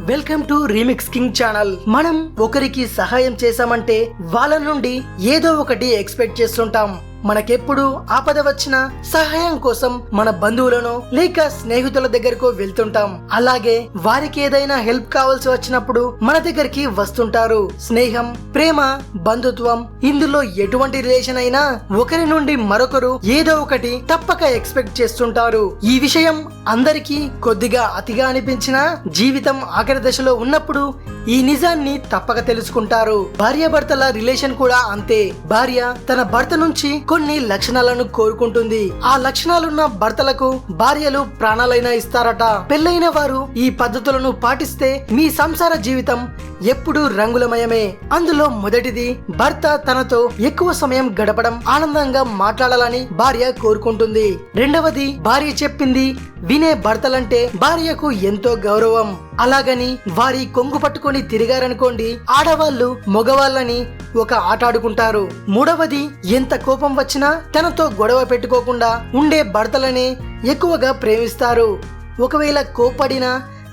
Welcome to remix king channel. మనం ఒకరికి సహాయం చేశామంటే వాళ్ళ నుండి ఏదో ఒకటి ఎక్స్పెక్ట్ చేస్తుంటాం. మనకెప్పుడు ఆపద వచ్చినా సహాయం కోసం మన బంధువులను లేక స్నేహితుల దగ్గరకు వెళ్తుంటాం. అలాగే వారికి ఏదైనా హెల్ప్ కావాల్సి వచ్చినప్పుడు మన దగ్గరికి వస్తుంటారు. స్నేహం, ప్రేమ, బంధుత్వం, ఇందులో ఎటువంటి రిలేషన్ అయినా ఒకరి నుండి మరొకరు ఏదో ఒకటి తప్పక ఎక్స్పెక్ట్ చేస్తుంటారు. ఈ విషయం అందరికీ కొద్దిగా అతిగా అనిపించినా జీవితం ఆఖరి దశలో ఉన్నప్పుడు ఈ నిజాన్ని తప్పక తెలుసుకుంటారు. భార్యాభర్తల రిలేషన్ కూడా అంతే. భార్య తన భర్త నుంచి కొన్ని లక్షణాలను కోరుకుంటుంది. ఆ లక్షణాలున్న భర్తలకు భార్యలు ప్రాణాలైనా ఇస్తారట. పెళ్లైన వారు ఈ పద్ధతులను పాటిస్తే మీ సంసార జీవితం ఎప్పుడు రంగులమయమే. అందులో మొదటిది, భర్త తనతో ఎక్కువ సమయం గడపడం, ఆనందంగా మాట్లాడాలని భార్య కోరుకుంటుంది. రెండవది, భార్య చెప్పింది వినే భర్తలంటే భార్యకు ఎంతో గౌరవం. అలాగని వారి కొంగు పట్టుకొని తిరిగారనుకోండి, ఆడవాళ్లు మగవాళ్ళని ఒక ఆట ఆడుకుంటారు. మూడవది, ఎంత కోపం వచ్చినా తనతో గొడవ పెట్టుకోకుండా ఉండే భర్తలని ఎక్కువగా ప్రేమిస్తారు. ఒకవేళ కోపడినా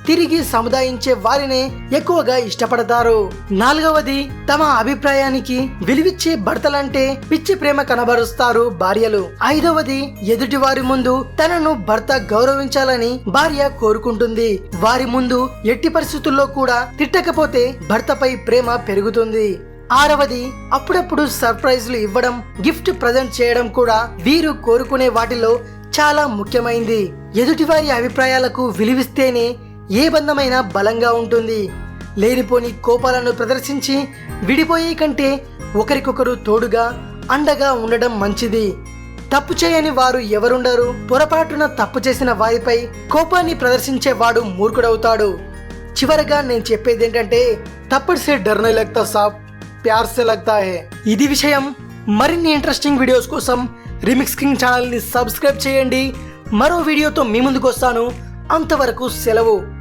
తిరిగి సముదాయించే వారినే ఎక్కువగా ఇష్టపడతారు. నాలుగవది, తమ అభిప్రాయానికి విలువిచ్చే భర్తలంటే పిచ్చి ప్రేమ కనబరుస్తారు భార్యలు. ఐదవది, ఎదుటి వారి ముందు తనను భర్త గౌరవించాలని భార్య కోరుకుంటుంది. వారి ముందు ఎట్టి పరిస్థితుల్లో కూడా తిట్టకపోతే భర్తపై ప్రేమ పెరుగుతుంది. ఆరవది, అప్పుడప్పుడు సర్ప్రైజ్లు ఇవ్వడం, గిఫ్ట్ ప్రజెంట్ చేయడం కూడా వీరు కోరుకునే వాటిలో చాలా ముఖ్యమైంది. ఎదుటివారి అభిప్రాయాలకు విలువిస్తేనే ఏ బంధమైనా బలంగా ఉంటుంది. లేనిపోని కోపాలను ప్రదర్శించి విడిపోయే కంటే ఒకరికొకరు తోడుగా అండగా ఉండడం మంచిది. తప్పు చేయని వారు ఎవరుండరు. పొరపాటున తప్పు చేసిన వారిపై కోపాన్ని ప్రదర్శించేవాడు మూర్ఖుడవుతాడు. చివరగా నేను చెప్పేది ఏంటంటే, తప్పటి సే డర్ నహీ లగ్తా సాబ్, ప్యార్ సే లగ్తా హై. ఇది విషయం. మరిన్ని ఇంట్రెస్టింగ్ వీడియోస్ కోసం రీమిక్స్ కింగ్ ఛానల్ని సబ్స్క్రైబ్ చేయండి. మరో వీడియోతో మీ ముందుకు వస్తాను. అంతవరకు సెలవు.